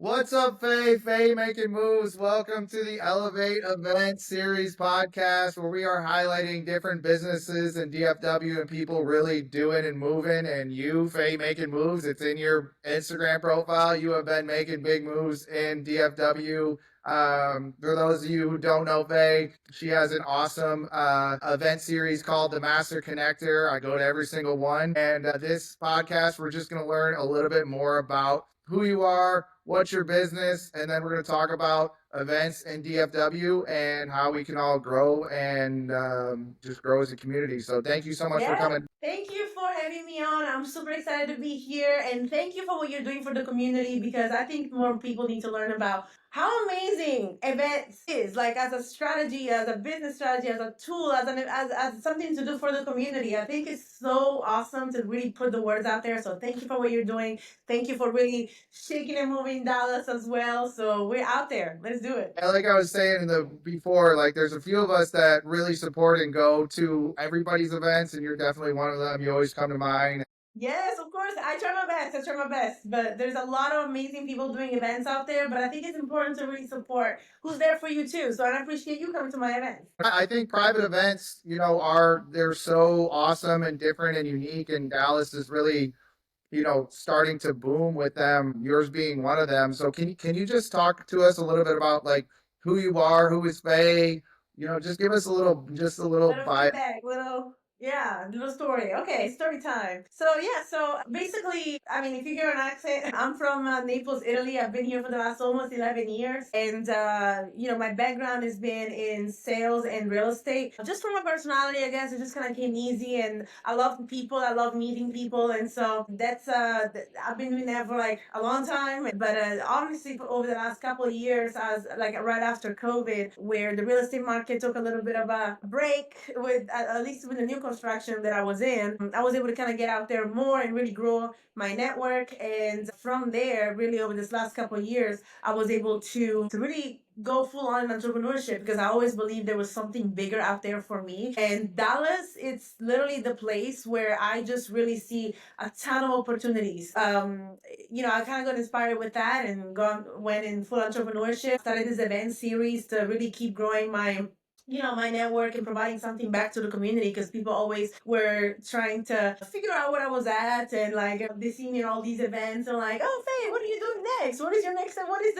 What's up, Faye? Faye making moves. Welcome to the Elevate Event Series Podcast, where we are highlighting different businesses in DFW and people really doing and moving. And you, Faye, making moves. It's in your Instagram profile. You have been making big moves in DFW. For those of you who don't know Faye, she has an awesome event series called The Master Connector. I go to every single one. And this podcast, we're just going to learn a little bit more about who you are, what's your business, and then we're going to talk about events in DFW and how we can all grow and just grow as a community. So thank you so much for coming. Thank you for having me on. I'm super excited to be here, and thank you for what you're doing for the community because I think more people need to learn about how amazing events is, like as a strategy, as a business strategy, as a tool, as something to do for the community. I think it's so awesome to really put the words out there. So thank you for what you're doing. Thank you for really shaking and moving Dallas as well. So we're out there. Let's do it. And like I was saying before, like there's a few of us that really support and go to everybody's events, and you're definitely one of them. You always come to mine. Yes, of course. I try my best. I try my best. But there's a lot of amazing people doing events out there. But I think it's important to really support who's there for you too. So I appreciate you coming to my events. I think private events, they're so awesome and different and unique, and Dallas is really starting to boom with them, yours being one of them. So can you just talk to us a little bit about like who you are, who is Faye? Just give us a little vibe. Feedback, little story. Okay, story time. So basically, I mean, if you hear an accent, I'm from Naples, Italy. I've been here for the last almost 11 years. And, my background has been in sales and real estate. Just from my personality, I guess, it just kind of came easy. And I love people. I love meeting people. And so I've been doing that for like a long time. But obviously, over the last couple of years, as like right after COVID, where the real estate market took a little bit of a break with, at least with the new construction that I was in, I was able to kind of get out there more and really grow my network. And from there, really over this last couple of years, I was able to really go full on entrepreneurship because I always believed there was something bigger out there for me. And Dallas, it's literally the place where I just really see a ton of opportunities. I kind of got inspired with that and went in full entrepreneurship, started this event series to really keep growing my network and providing something back to the community because people always were trying to figure out where I was at and like they see me in all these events and like, oh Faye, what are you doing next? What is the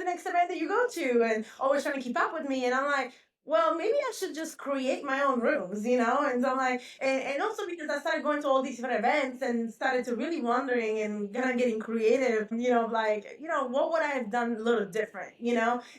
next event that you go to? And always trying to keep up with me. And I'm like, well, maybe I should just create my own rooms, And so I'm like, and also because I started going to all these different events and started to really wondering and kind of getting creative, what would I have done a little different,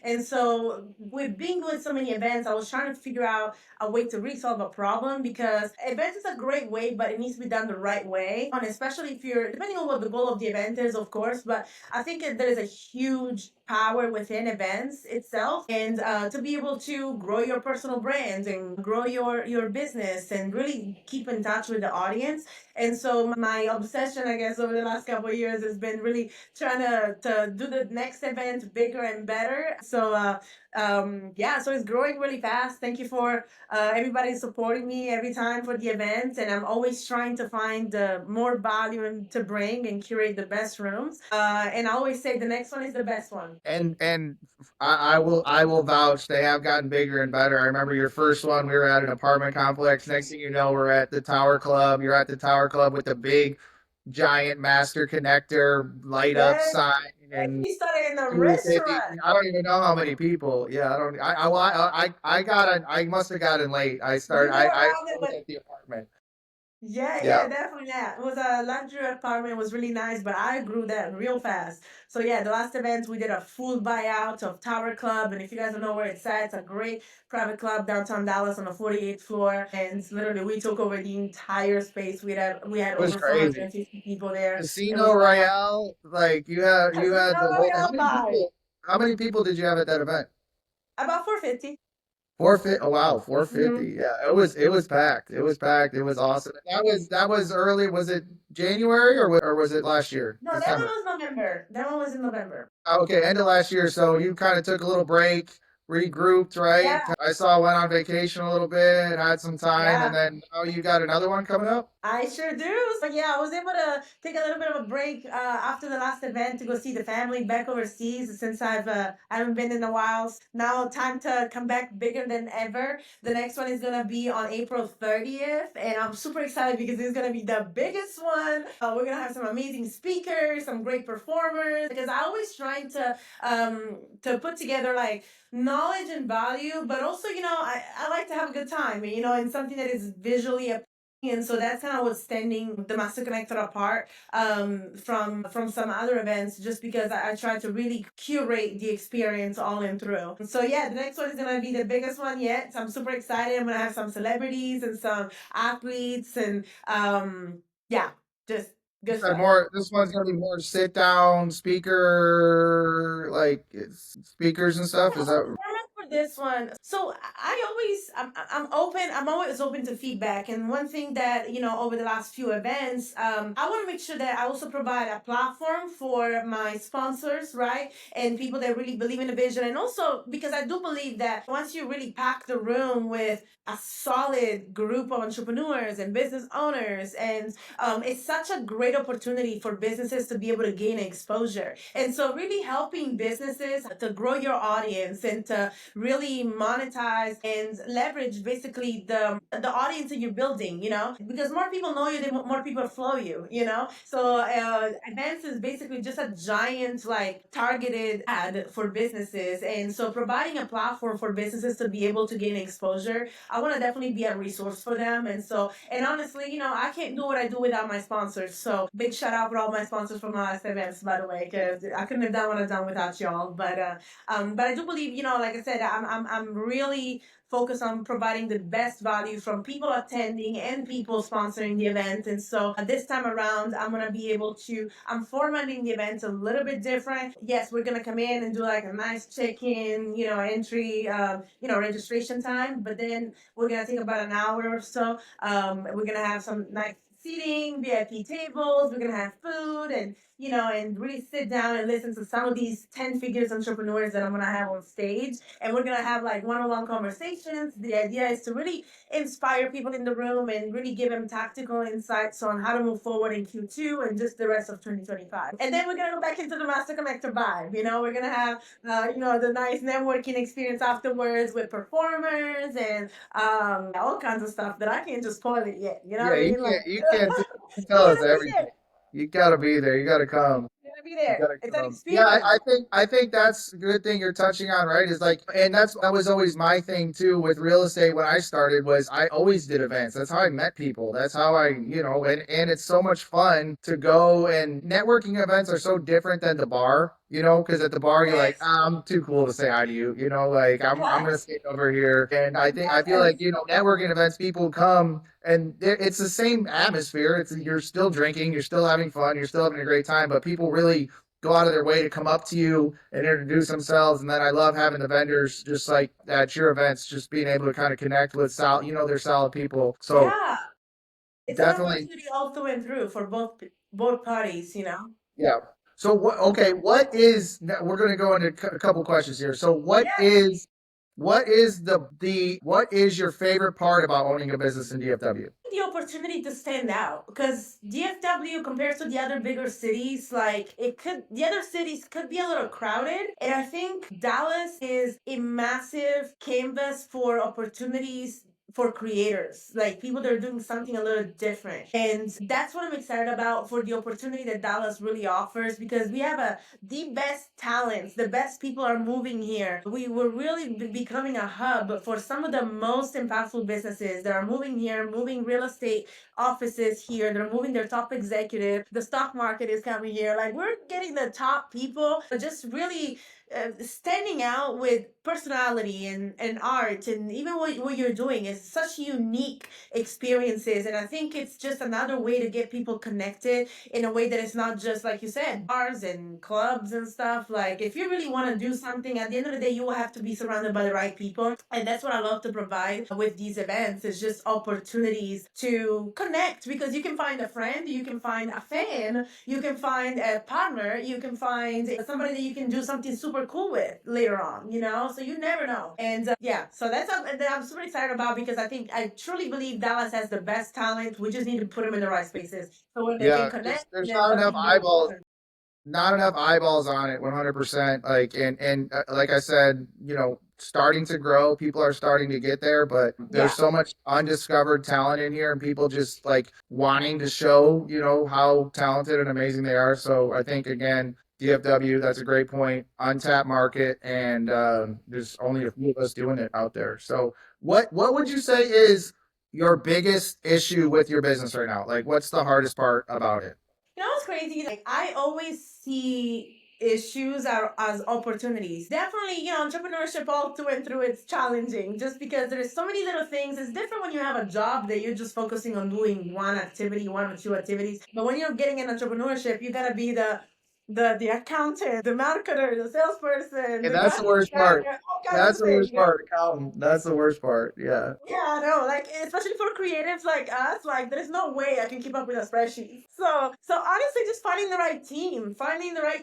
And so with being with so many events, I was trying to figure out a way to resolve a problem because events is a great way, but it needs to be done the right way. And especially if depending on what the goal of the event is, of course, but I think there is a huge power within events itself and to be able to grow your personal brand and grow your business and really keep in touch with the audience. And so my obsession, I guess, over the last couple of years has been really trying to do the next event bigger and better. So so it's growing really fast. Thank you for everybody supporting me every time for the events, and I'm always trying to find more value to bring and curate the best rooms. And I always say the next one is the best one. And I will vouch they have gotten bigger and better. I remember your first one, we were at an apartment complex. Next thing you know, we're at the Tower Club. You're at the Tower Club with the big giant master connector light up sign. And we started in a restaurant. I don't even know how many people. Yeah, I don't. I must have gotten late. I started. I was at the apartment. Yeah, definitely that. It was a luxury apartment. It was really nice, but I grew that real fast. So yeah, the last event we did a full buyout of Tower Club, and if you guys don't know where it's at, it's a great private club downtown Dallas on the 48th floor, and literally we took over the entire space. We had over 450 people there. Casino Royale, like you had the whole. How many people did you have at that event? About 450. 450. Oh wow, 450. Yeah, it was packed. It was packed. It was awesome. That was early. Was it January or was it last year? No, that one was November. That one was in November. Okay, end of last year. So you kind of took a little break, regrouped, right? Yeah, I saw went on vacation a little bit, had some time, and yeah. then oh, you got another one coming up? I sure do. So yeah, I was able to take a little bit of a break after the last event to go see the family back overseas since I haven't been in a while. Now time to come back bigger than ever. The next one is gonna be on April 30th, and I'm super excited because it's gonna be the biggest one. We're gonna have some amazing speakers, some great performers. Because I always trying to put together like knowledge and value, but also I like to have a good time. And something that is visually and so that's kind of what's standing the Master Connector apart from some other events, just because I try to really curate the experience all in through. So yeah, the next one is gonna be the biggest one yet. So I'm super excited. I'm gonna have some celebrities and some athletes and yeah, just You good said stuff. more. This one's gonna be more sit down speaker, like speakers and stuff. Yeah, Is so the that format for this one. So I'm open. I'm always open to feedback. And one thing that over the last few events, I want to make sure that I also provide a platform for my sponsors, right, and people that really believe in the vision. And also because I do believe that once you really pack the room with a solid group of entrepreneurs and business owners, and it's such a great opportunity for businesses to be able to gain exposure. And so, really helping businesses to grow your audience and to really monetize and leverage basically the audience that you're building. Because more people know you, the more people follow you. So events is basically just a giant like targeted ad for businesses, and so providing a platform for businesses to be able to gain exposure, I want to definitely be a resource for them. And honestly, I can't do what I do without my sponsors. So big shout out for all my sponsors from my last events, by the way, because I couldn't have done what I've done without y'all. But I do believe, like I said, I'm really focused on providing the best value from people attending and people sponsoring the event. And so this time around, I'm formatting the event a little bit different. Yes, we're gonna come in and do like a nice check-in, entry, registration time, but then we're gonna take about an hour or so. We're gonna have some nice seating, VIP tables. We're gonna have food, and really sit down and listen to some of these 10 figures entrepreneurs that I'm gonna have on stage. And we're gonna have like one-on-one conversations. The idea is to really inspire people in the room and really give them tactical insights on how to move forward in Q2 and just the rest of 2025. And then we're gonna go back into the Master Connector vibe. We're gonna have the nice networking experience afterwards with performers and all kinds of stuff that I can't just spoil it yet. You know yeah? what I mean? Like, You can't tell you're us gonna be everything. there. You gotta be there. You gotta come. You're gonna be You there. gotta It's an come. Yeah, experience. I think that's a good thing you're touching on, right? Is like, and that was always my thing too with real estate when I started. Was I always did events. That's how I met people. That's how and it's so much fun to go, and networking events are so different than the bar. Because at the bar you're like, Yes. I'm too cool to say hi to you. Like I'm gonna Yes. sit over here, and I feel like Yes. networking events people come and it's the same atmosphere. You're still drinking, you're still having fun, you're still having a great time, but people really go out of their way to come up to you and introduce themselves. And then I love having the vendors just like at your events, just being able to kind of connect with they're solid people. So Yeah. It's an definitely, opportunity all through and through for both parties. yeah. So what? Okay, what is? We're going to go into a couple questions here. So what is your favorite part about owning a business in DFW? The opportunity to stand out because DFW compared to the other bigger cities, like the other cities could be a little crowded. And I think Dallas is a massive canvas for opportunities for creators, like people that are doing something a little different. And that's what I'm excited about for the opportunity that Dallas really offers because we have the best talents, the best people are moving here. We were really becoming a hub for some of the most impactful businesses that are moving here, moving real estate offices here. They're moving their top executive. The stock market is coming here. Like we're getting the top people, just really standing out with personality and art and even what you're doing is such unique experiences. And I think it's just another way to get people connected in a way that it's not just, like you said, bars and clubs and stuff. Like, if you really want to do something, at the end of the day, you will have to be surrounded by the right people. And that's what I love to provide with these events, is just opportunities to connect, because you can find a friend, you can find a fan, you can find a partner, you can find somebody that you can do something super cool with later on, you know? So you never know. And yeah, so that's something that I'm super excited about, because I truly believe Dallas has the best talent. We just need to put them in the right spaces. So when they can Yeah, connect, there's then not enough something good will eyeballs, happen. not enough eyeballs on it 100%. Like, and like I said, starting to grow, people are starting to get there, but there's Yeah. so much undiscovered talent in here, and people just like wanting to show, how talented and amazing they are. So I think, again, DFW, that's a great point. Untapped market, and there's only a few of us doing it out there. So what would you say is your biggest issue with your business right now? Like, what's the hardest part about it? You know what's crazy? Like, I always see issues as opportunities. Definitely, entrepreneurship all through and through, it's challenging just because there's so many little things. It's different when you have a job that you're just focusing on doing one activity, one or two activities. But when you're getting in entrepreneurship, you gotta be the accountant, the marketer, the salesperson, And the that's the graphic worst part. designer, all kinds That's of the things. worst part, accountant. That's the worst part. Yeah. Yeah, I know. Like, especially for creatives like us, like, there's no way I can keep up with a spreadsheet. So honestly, just finding the right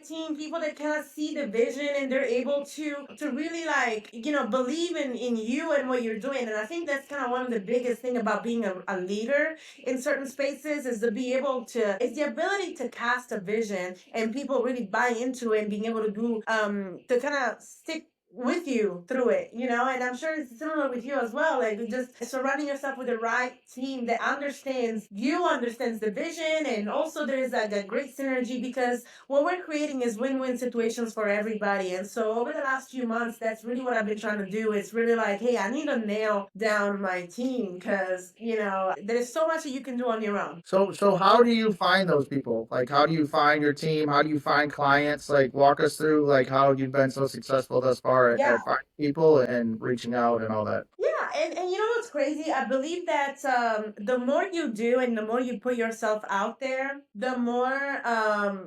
team, people that kind of see the vision, and they're able to really, like, believe in you and what you're doing. And I think that's kind of one of the biggest thing about being a leader in certain spaces, is to be able to, it's the ability to cast a vision and people really buy into it, and being able to do to kind of stick with you through it, and I'm sure it's similar with you as well. Like, just surrounding yourself with the right team that understands the vision, and also there's like a great synergy, because what we're creating is win-win situations for everybody. And so over the last few months, that's really what I've been trying to do. It's really like, hey, I need to nail down my team, because there's so much that you can do on your own. So how do you find those people? Like, how do you find your team? How do you find clients? Like, walk us through like how you've been so successful thus far at, Yeah. at finding people and reaching out and all that. Yeah, and you know what's crazy? I believe that the more you do and the more you put yourself out there, the more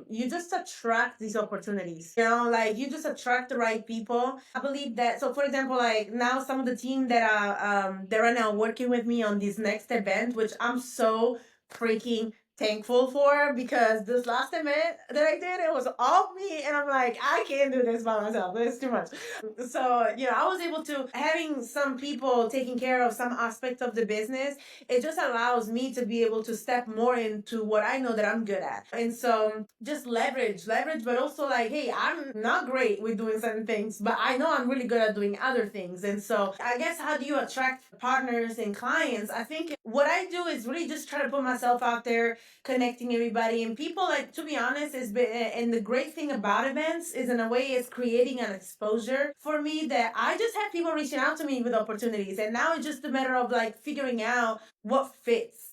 you just attract these opportunities. Like, you just attract the right people. I believe that. So, for example, like, now some of the team that are they're right now working with me on this next event, which I'm so freaking thankful for, because this last event that I did, it was all me, and I'm like, I can't do this by myself. It's too much. So, I was able to, having some people taking care of some aspect of the business, it just allows me to be able to step more into what I know that I'm good at. And so just leverage, but also like, hey, I'm not great with doing certain things, but I know I'm really good at doing other things. And so I guess, how do you attract partners and clients? I think what I do is really just try to put myself out there, connecting everybody and people. Like, to be honest, and the great thing about events is, in a way, it's creating an exposure for me, that I just have people reaching out to me with opportunities, and now it's just a matter of like figuring out what fits,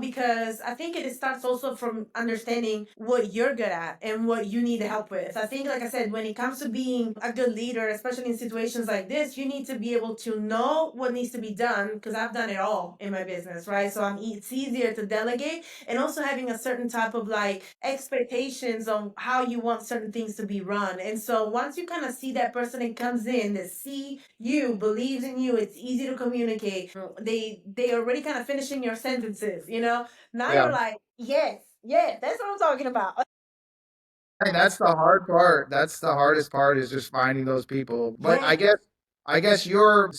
because I think it starts also from understanding what you're good at and what you need help with. I think, like I said, when it comes to being a good leader, especially in situations like this, you need to be able to know what needs to be done, because I've done it all in my business, right? So it's easier to delegate, and also having a certain type of like expectations on how you want certain things to be run. And so once you kind of see that person that comes in, that see you, believes in you, it's easy to communicate. They already kind of finishing your sentences, Now Yeah. you're like, yes, yes, that's what I'm talking about. And that's the hard part. That's the hardest part, is just finding those people. But Yeah. I guess your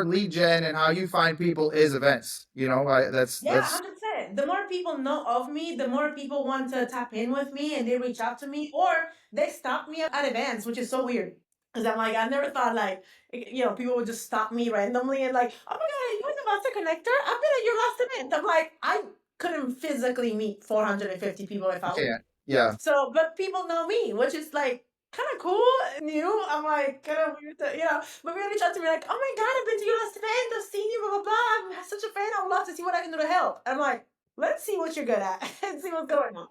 lead gen and how you find people is events. Yeah, That's 100%. The more people know of me, the more people want to tap in with me, and they reach out to me, or they stop me at events, which is so weird. Because I'm like, I never thought, like, people would just stop me randomly and like, oh my God, you the master connector? I've been at your last event. I'm like, I couldn't physically meet 450 people if I would. yeah. Yeah. So, but people know me, which is like kind of cool, new. I'm like, kind of weird to, but we reach out to me like, oh my God, I've been to your last event, I've seen you, blah, blah, blah. I'm such a fan. I would love to see what I can do to help. And I'm like, let's see what you're good at and see what's going on.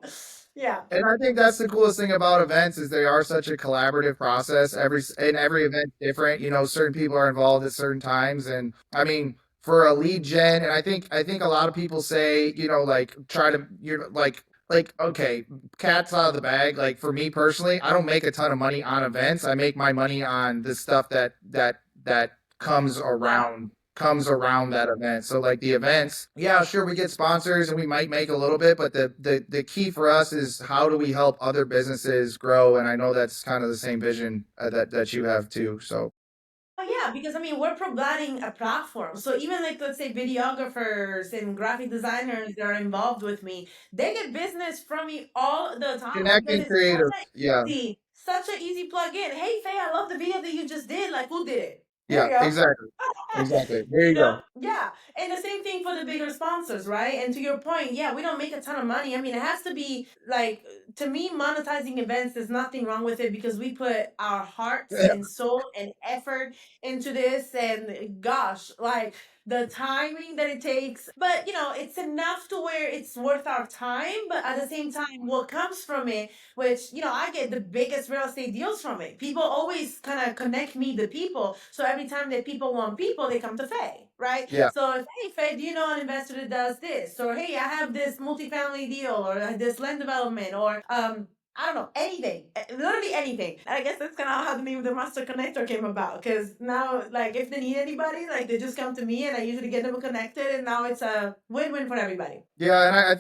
Yeah. And I think that's the coolest thing about events, is they are such a collaborative process. Every event different. Certain people are involved at certain times, and I mean, for a lead gen. And I think a lot of people say, like try to you're like okay, cat's out of the bag. Like for me personally, I don't make a ton of money on events. I make my money on the stuff that comes Yeah. around that event. So like the events, yeah, sure we get sponsors and we might make a little bit, but the key for us is how do we help other businesses grow? And I know that's kind of the same vision that you have too. So Oh yeah, because I mean we're providing a platform. So even like let's say videographers and graphic designers that are involved with me, they get business from me all the time because connecting it's such creatives, yeah, such an easy plug in. Hey Faye, I love the video that you just did. Like who did it? There yeah, you go. exactly, exactly. There You you know? go. Yeah. And the same thing for the bigger sponsors, right? And to your point, yeah, we don't make a ton of money. I mean, it has to be like, to me, monetizing events, there's nothing wrong with it because we put our hearts and soul and effort into this. And gosh, like the timing that it takes, but it's enough to where it's worth our time. But at the same time, what comes from it, which I get the biggest real estate deals from it. People always kind of connect me to people. So every time that people want people, they come to Faye, right? Yeah. So if, hey Faye, do you know an investor that does this? Or hey, I have this multifamily deal or this land development or I don't know, anything, literally anything. I guess that's kind of how the name of the Master Connector came about. Because now, like, if they need anybody, like, they just come to me, and I usually get them connected, and now it's a win-win for everybody. Yeah, and I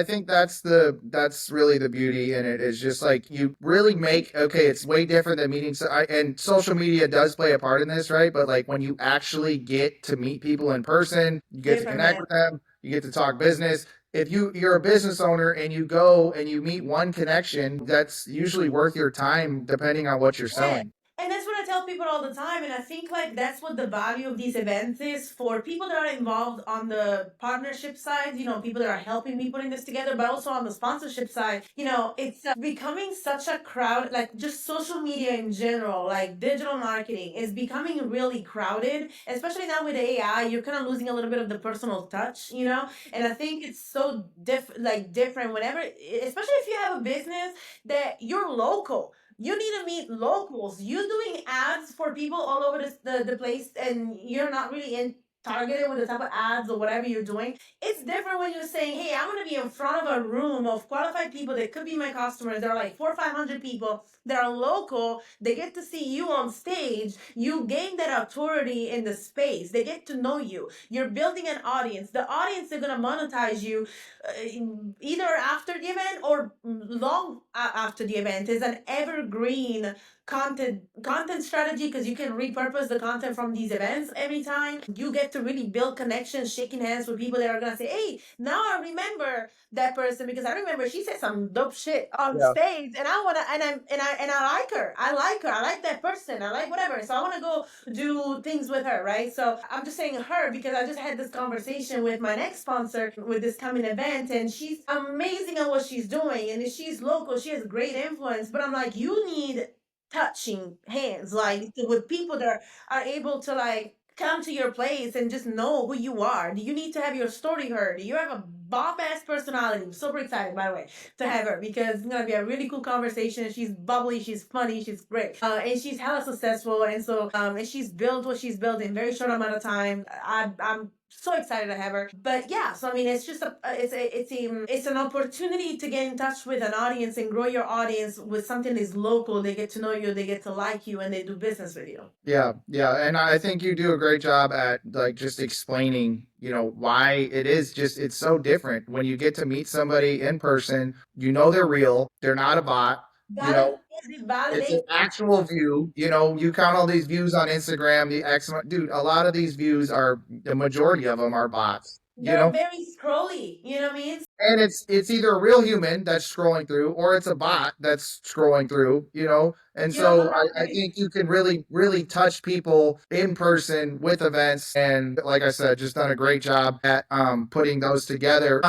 think that's really the beauty in it is just like you really make okay, it's way different than meetings. And social media does play a part in this, right? But like when you actually get to meet people in person, you get to Different, connect man. with them, you get to talk business. If you're a business owner and you go and you meet one connection, that's usually worth your time depending on what you're Yeah. selling. And that's what I tell people all the time. And I think like that's what the value of these events is for people that are involved on the partnership side, people that are helping me putting this together, but also on the sponsorship side, it's becoming such a crowd, like just social media in general, like digital marketing is becoming really crowded, especially now with AI, you're kind of losing a little bit of the personal touch. And I think it's so different whenever, especially if you have a business that you're local, you need to meet locals. You're doing ads for people all over the place, and you're not really in targeted with the type of ads or whatever you're doing. It's different when you're saying, "Hey, I'm going to be in front of a room of qualified people that could be my customers. There are like 400 or 500 people that are local. They get to see you on stage. You gain that authority in the space. They get to know you. You're building an audience. The audience is going to monetize you either after the event or long after the event. Is an evergreen content strategy because you can repurpose the content from these events every time. You get to really build connections, shaking hands with people that are gonna say, "Hey, now I remember that person because I remember she said some dope shit on Yeah. stage, and I wanna and I like her. I like her. I like that person. I like whatever. So I wanna go do things with her, right? So I'm just saying her because I just had this conversation with my next sponsor with this coming event, and she's amazing at what she's doing, and if she's local, she has great influence. But I'm like, you need touching hands, like with people that are able to like come to your place and just know who you are. Do you need to have your story heard? Do you have a bomb ass personality? I'm super excited, by the way, to have her because it's gonna be a really cool conversation. She's bubbly, she's funny, she's great, and she's hella successful. And so, and she's built what she's built in a very short amount of time. I'm so excited to have her. But yeah, so I mean, it's just it's an opportunity to get in touch with an audience and grow your audience with something that's local. They get to know you, they get to like you, and they do business with you. Yeah, yeah, and I think you do a great job at like just explaining, why it is just it's so different when you get to meet somebody in person, they're real, they're not a bot, you know, it's an Validate. actual view, you count all these views on Instagram, the X, dude, a lot of these views are the majority of them are bots, They're very scrolly. You know what I mean? and it's either a real human that's scrolling through or it's a bot that's scrolling through, and You know so what? I think you can really really touch people in person with events, and like I said, just done a great job at putting those together.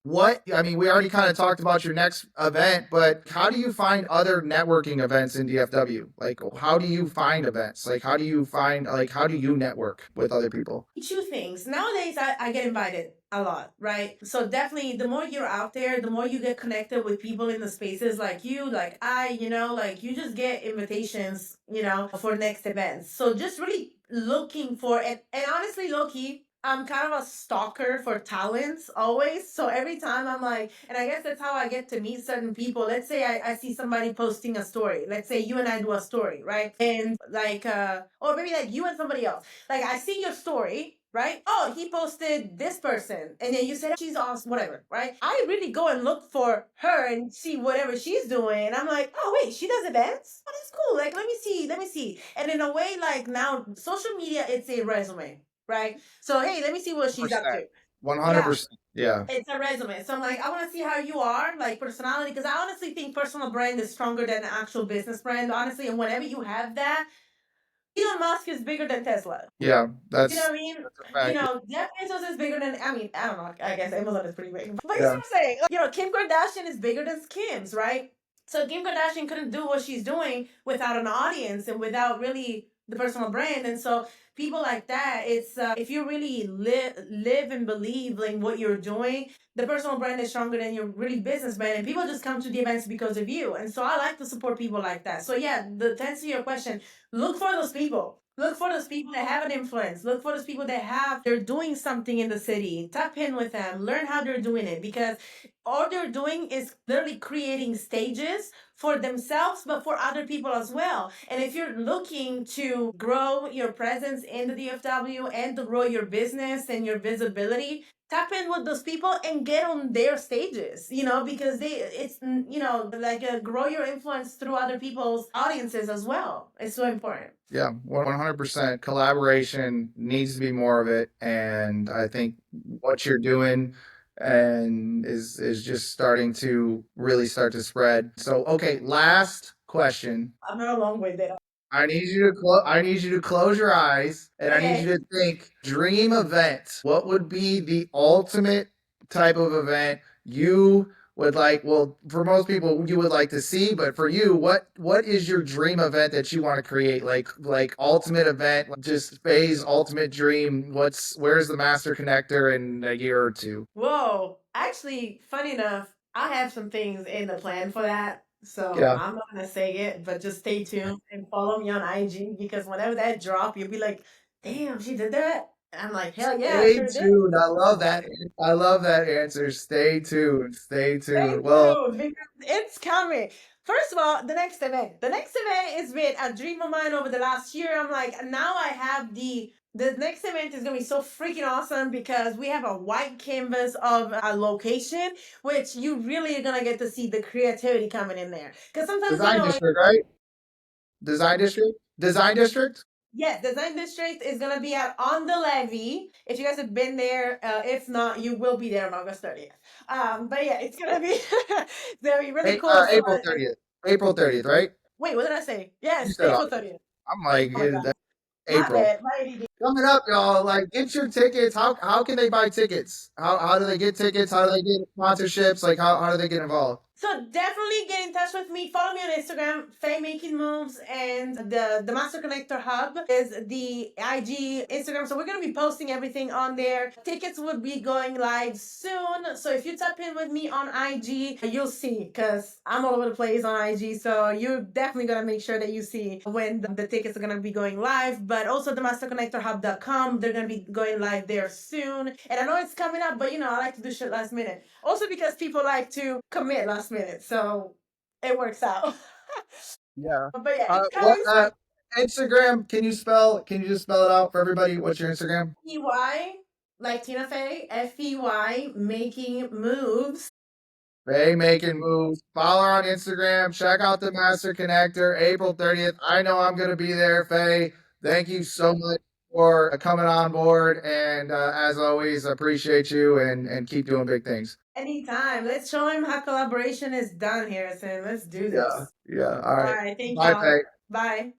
What I mean, we already kind of talked about your next event, but how do you find other networking events in DFW? Like, how do you find events? Like, how do you network with other people? Two things. Nowadays, I get invited a lot, right? So definitely, the more you're out there, the more you get connected with people in the spaces like you, like like you just get invitations, for next events. So just really looking for and honestly, low key. I'm kind of a stalker for talents always. So every time I'm like, and I guess that's how I get to meet certain people. Let's say I see somebody posting a story. Let's say you and I do a story, right? And like, or maybe like you and somebody else. Like I see your story, right? Oh, he posted this person. And then you said she's awesome, whatever, right? I really go and look for her and see whatever she's doing. And I'm like, oh, wait, she does events? Oh, that's cool. Like, let me see, let me see. And in a way, like now, social media, it's a resume, right? So hey, let me see what she's up 100%. to. Yeah, 100%. Yeah. it's a resume. So I'm like, I want to see how you are, like personality, because I honestly think personal brand is stronger than the actual business brand, honestly. And whenever you have that, Elon Musk is bigger than Tesla. Yeah. You know what That's I mean? a fact. Jeff Bezos is bigger than, I mean, I don't know. I guess Amazon is pretty big. But you see Yeah. what I'm saying? Kim Kardashian is bigger than Kim's, right? So Kim Kardashian couldn't do what she's doing without an audience and without really the personal brand. And so people like that, it's if you really live and believe in what you're doing, the personal brand is stronger than your really business brand. And people just come to the events because of you. And so I like to support people like that. So yeah, to answer your question, look for those people. Look for those people that have an influence. Look for those people that they're doing something in the city. Tap in with them. Learn how they're doing it, because all they're doing is literally creating stages for themselves, but for other people as well. And if you're looking to grow your presence in the DFW and to grow your business and your visibility, tap in with those people and get on their stages, because it's, like grow your influence through other people's audiences as well. It's so important. Yeah, 100%. Collaboration needs to be more of it, and I think what you're doing and is just starting to really start to spread. So, okay, last question. I'm not a long way there. I need you to close your eyes and I need you Okay. to think dream event. What would be the ultimate type of event you would like? Well, for most people you would like to see, but for you, what is your dream event that you want to create? Like ultimate event, just phase ultimate dream. Where's the master connector in a year or two? Whoa. Actually, funny enough, I have some things in the plan for that. So Yeah. I'm not gonna say it, but just stay tuned and follow me on IG, because whenever that drop, you'll be like, damn, she did that. And I'm like, hell yeah, I Stay sure did. tuned. I love that. I love that answer. Stay tuned. Stay Stay tuned. Well, tuned because it's coming. First of all, the next event. The next event has been a dream of mine over the last year. I'm like, now I have the next event is gonna be so freaking awesome, because we have a white canvas of a location, which you really are gonna get to see the creativity coming in there. Because sometimes, design district, right? Design district? Design district? yes, Design District is gonna be at on the levee. If you guys have been there, if not, you will be there on August 30th. But yeah, it's gonna be it's gonna be really cool. So, April 30th. April 30th, right? wait, what did I say? You Yes, said April August. 30th. I'm like, Oh my god, that's my April. bad, my ADD. Coming up, y'all. Like, get your tickets. How can they buy tickets? How do they get tickets? How do they get sponsorships? Like, how do they get involved? So definitely get in touch with me. Follow me on Instagram, Faye Making Moves, and the Master Connector Hub is the IG Instagram. So we're gonna be posting everything on there. Tickets will be going live soon. So if you tap in with me on IG, you'll see, because I'm all over the place on IG. So you're definitely gonna make sure that you see when the tickets are gonna be going live. But also the masterconnectorhub.com, they're gonna be going live there soon. And I know it's coming up, but I like to do shit last minute. Also because people like to commit last minute, so it works out. Yeah. But yeah, it's What coming soon. Instagram? Can you just spell it out for everybody? What's your Instagram? FEY, like Tina Fey, FEY, making moves. Faye making moves. Follow her on Instagram. Check out the Master Connector, April 30th. I know I'm going to be there, Faye. Thank you so much for coming on board. And as always, appreciate you and keep doing big things. Anytime. Let's show him how collaboration is done, Harrison. Let's do Yeah. this. Yeah. All All right. right, thank Bye, y'all. Faye. Bye.